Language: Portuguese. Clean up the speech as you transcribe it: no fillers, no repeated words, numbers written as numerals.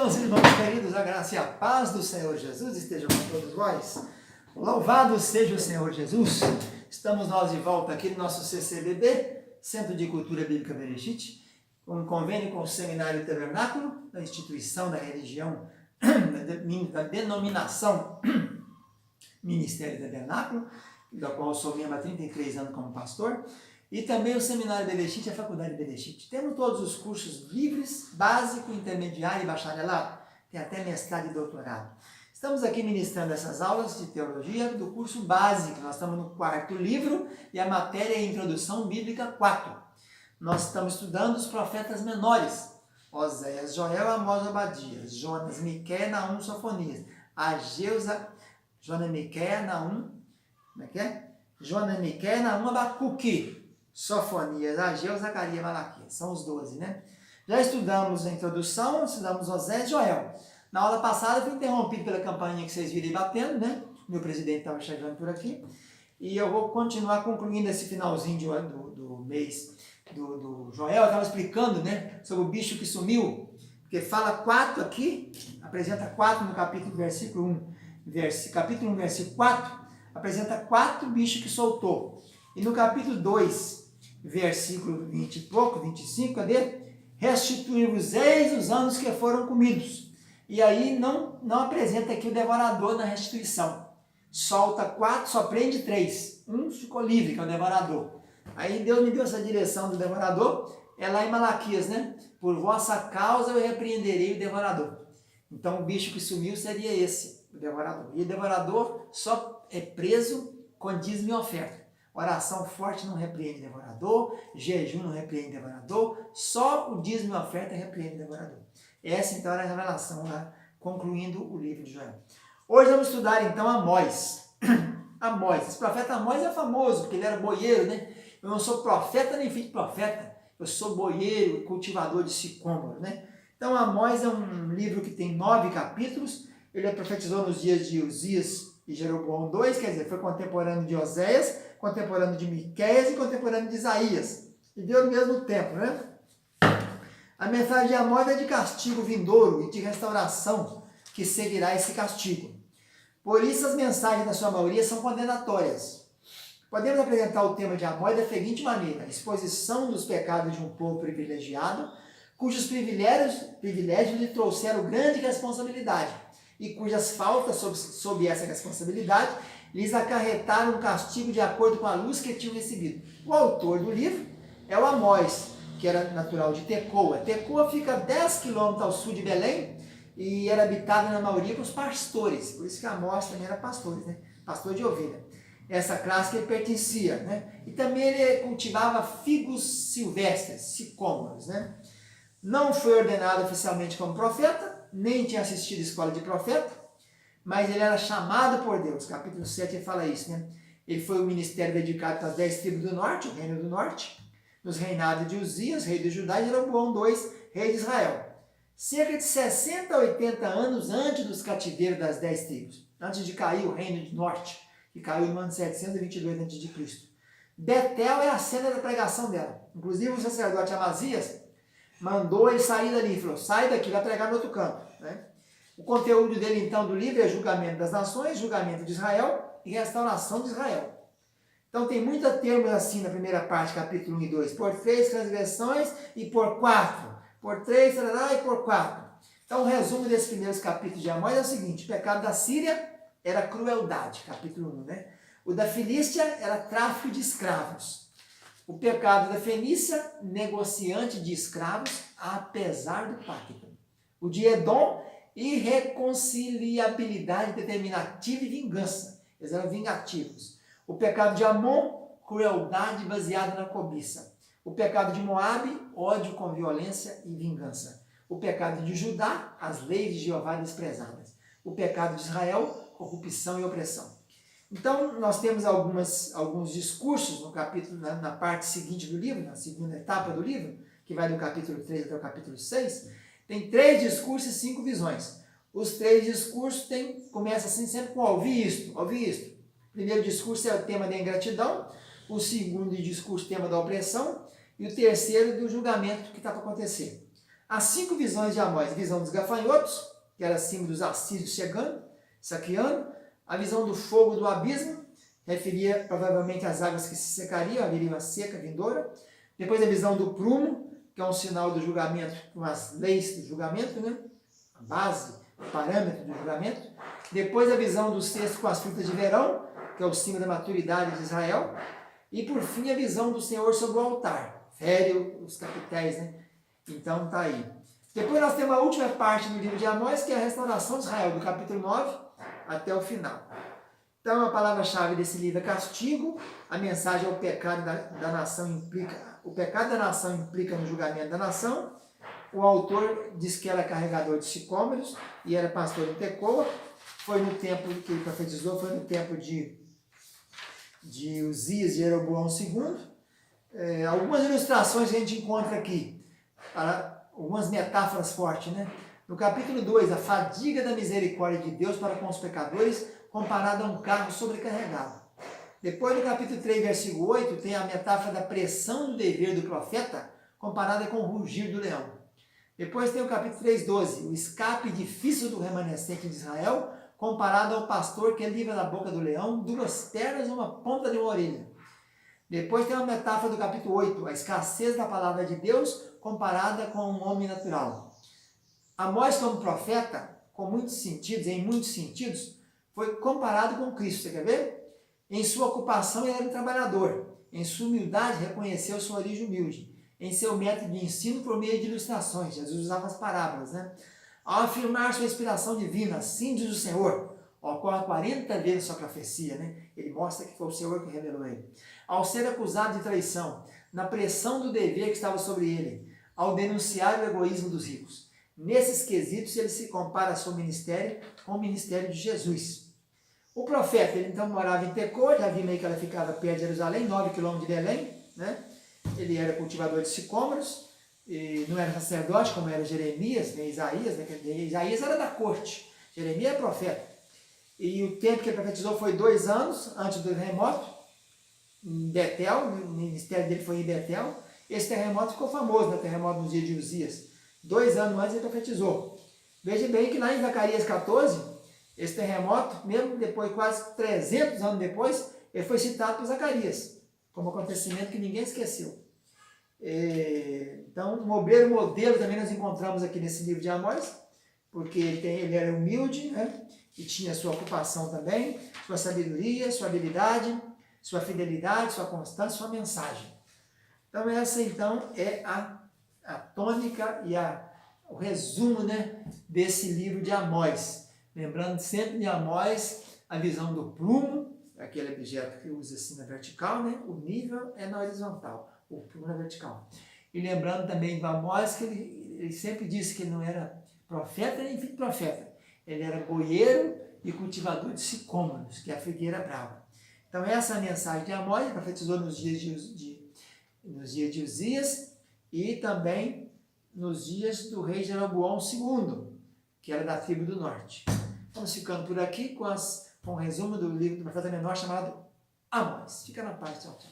Meus irmãos queridos, a graça e a paz do Senhor Jesus estejam com todos vós. Louvado seja o Senhor Jesus. Estamos nós de volta aqui no nosso CCBB, Centro de Cultura Bíblica Bereshit, um convênio com o Seminário Tabernáculo, da instituição da religião, da denominação Ministério Tabernáculo, da qual eu sou membro há 33 anos como pastor, e também o Seminário Bereshit e a Faculdade Bereshit. Temos todos os cursos livres, básico, intermediário e bacharelado, tem até mestrado e doutorado. Estamos aqui ministrando essas aulas de teologia do curso básico. Nós estamos no 4º livro e a matéria é Introdução Bíblica 4. Nós estamos estudando os profetas menores: Oséias, Joel, Amós, Obadias, Jonas, Miqueias, Naum, Sofonias, Ageu, Jonas, Miqueias, Naum, como é que é? Jonas, Miqueias, Naum, Abacuque, Sofonias, Ageu, Zacarias, Malaquias. São os 12, né? Já estudamos a introdução, estudamos Oséias e Joel. Na aula passada eu fui interrompido pela campainha que vocês viram aí batendo, né? Meu presidente estava chegando por aqui. E eu vou continuar concluindo esse finalzinho do mês do Joel. Eu estava explicando, né, sobre o bicho que sumiu. Porque fala 4 aqui, apresenta 4 no capítulo, versículo 1. Capítulo 1, versículo 4, apresenta 4 bichos que soltou. E no capítulo 2, versículo 20 e pouco, 25, cadê? Restituir-vos-eis os anos que foram comidos. E aí não apresenta aqui o devorador na restituição. Solta 4, só prende 3. Um ficou livre, que é o devorador. Aí Deus me deu essa direção do devorador, é lá em Malaquias, né? Por vossa causa eu repreenderei o devorador. Então o bicho que sumiu seria esse, o devorador. E o devorador só é preso com dízimo e oferta. Oração forte não repreende devorador, jejum não repreende devorador, só o dízimo e oferta repreende devorador. Essa então era a revelação lá, concluindo o livro de Joel. Hoje vamos estudar então Amós. Amós, esse profeta Amós é famoso, porque ele era boieiro, né? Eu não sou profeta nem filho de profeta, eu sou boieiro, cultivador de sicômoro, né? Então Amós é um livro que tem 9 capítulos, ele profetizou nos dias de Uzias e Jeroboão II, quer dizer, foi contemporâneo de Oséias, contemporâneo de Miqueias e contemporâneo de Isaías. E deu no mesmo tempo, né? A mensagem de Amós é de castigo vindouro e de restauração que seguirá esse castigo. Por isso as mensagens, na sua maioria, são condenatórias. Podemos apresentar o tema de Amós da seguinte maneira: a exposição dos pecados de um povo privilegiado, cujos privilégios lhe trouxeram grande responsabilidade e cujas faltas sob essa responsabilidade lhes acarretaram um castigo de acordo com a luz que tinham recebido. O autor do livro é o Amós, que era natural de Tecoa. Tecoa fica a 10 quilômetros ao sul de Belém e era habitada na maioria por pastores. Por isso que Amós também era pastor, né? Pastor de ovelha. Essa classe que ele pertencia, né? E também ele cultivava figos silvestres, sicômoros, né? Não foi ordenado oficialmente como profeta, nem tinha assistido a escola de profeta, mas ele era chamado por Deus. Capítulo 7 ele fala isso, né? Ele foi o ministério dedicado às 10 tribos do norte, o reino do norte, nos reinados de Uzias, rei de Judá, e Jeroboão II, rei de Israel. Cerca de 60 a 80 anos antes dos cativeiros das 10 tribos, antes de cair o reino do norte, que caiu no ano 722 a.C. Betel é a cena da pregação dela. Inclusive o sacerdote Amazias mandou ele sair dali, falou: sai daqui, vai pregar no outro canto, né? O conteúdo dele, então, do livro é julgamento das nações, julgamento de Israel e restauração de Israel. Então, tem muitos termos assim na primeira parte, capítulo 1 e 2. Por 3 transgressões e por 4. Por 3, e por 4. Então, o resumo desses primeiros capítulos de Amós é o seguinte: o pecado da Síria era crueldade, capítulo 1, né? O da Filístia era tráfico de escravos. O pecado da Fenícia, negociante de escravos, apesar do pacto. O de Edom, irreconciliabilidade determinativa e vingança. Eles eram vingativos. O pecado de Amon, crueldade baseada na cobiça. O pecado de Moabe, ódio com violência e vingança. O pecado de Judá, as leis de Jeová desprezadas. O pecado de Israel, corrupção e opressão. Então, nós temos alguns discursos no capítulo, na parte seguinte do livro, na segunda etapa do livro, que vai do capítulo 3 até o capítulo 6. Tem 3 discursos e 5 visões. Os 3 discursos começam assim sempre com ouvi isto, ouvi isto. O primeiro discurso é o tema da ingratidão, o segundo discurso, tema da opressão, e o terceiro do julgamento que está para acontecer. As 5 visões de Amós: visão dos gafanhotos, que era símbolo dos assírios chegando, saqueando; a visão do fogo do abismo, referia provavelmente às águas que se secariam, haveria uma seca vindoura. Depois a visão do prumo, que é um sinal do julgamento, com as leis do julgamento, né? A base, o parâmetro do julgamento. Depois a visão do cesto com as frutas de verão, que é o símbolo da maturidade de Israel. E por fim a visão do Senhor sobre o altar, fere os capitéis, né? Então tá aí. Depois nós temos a última parte do livro de Amós, que é a restauração de Israel, do capítulo 9 até o final. Então a palavra-chave desse livro é castigo. A mensagem é o pecado da nação implica. O pecado da nação implica no julgamento da nação. O autor diz que era carregador de sicômoros e era pastor em Tecoa. Foi no tempo que ele profetizou, foi no tempo de Uzias e Jeroboão II. Algumas ilustrações que a gente encontra aqui, algumas metáforas fortes, né? No capítulo 2, a fadiga da misericórdia de Deus para com os pecadores, comparada a um carro sobrecarregado. Depois, no capítulo 3, versículo 8, tem a metáfora da pressão do dever do profeta, comparada com o rugir do leão. Depois tem o capítulo 3:12, o escape difícil do remanescente de Israel, comparado ao pastor que livra da boca do leão 2 pernas e uma ponta de uma orelha. Depois tem uma metáfora do capítulo 8, a escassez da palavra de Deus, comparada com um homem natural. Amós, como profeta, em muitos sentidos, foi comparado com Cristo. Você quer ver? Em sua ocupação ele era um trabalhador. Em sua humildade reconheceu sua origem humilde. Em seu método de ensino por meio de ilustrações. Jesus usava as parábolas, né? Ao afirmar sua inspiração divina, assim diz o Senhor, ocorre 40 vezes sua profecia, né? Ele mostra que foi o Senhor que revelou ele. Ao ser acusado de traição, na pressão do dever que estava sobre ele, ao denunciar o egoísmo dos ricos. Nesses quesitos ele se compara ao seu ministério com o ministério de Jesus. O profeta, ele então morava em Tecoa, já vimos aí que ela ficava perto de Jerusalém, 9 km de Belém, né? Ele era cultivador de sicômoros, e não era sacerdote como era Jeremias, nem Isaías, né? Isaías era da corte, Jeremias é profeta. E o tempo que ele profetizou foi 2 anos antes do terremoto, em Betel, o ministério dele foi em Betel. Esse terremoto ficou famoso, né? Terremoto nos dias de Uzias. 2 anos antes ele profetizou. Veja bem que lá em Zacarias 14, esse terremoto, mesmo depois, quase 300 anos depois, ele foi citado por Zacarias, como acontecimento que ninguém esqueceu. Então, um obreiro modelo também nós encontramos aqui nesse livro de Amós, porque ele era humilde, né? E tinha sua ocupação também, sua sabedoria, sua habilidade, sua fidelidade, sua constância, sua mensagem. Então, essa então é a tônica e o resumo, né, desse livro de Amós. Lembrando sempre de Amós a visão do prumo, aquele objeto que usa assim na vertical, né? O nível é na horizontal, o prumo na vertical. E lembrando também de Amós que ele sempre disse que ele não era profeta nem filho de profeta. Ele era boieiro e cultivador de sicômoros, que é a figueira brava. Então essa é a mensagem de Amós, ele profetizou nos dias de Uzias e também nos dias do rei Jeroboão II, que era da tribo do norte. Vamos ficando por aqui com o resumo do livro do profeta menor chamado Amós. Fica na paz, tchau, tchau.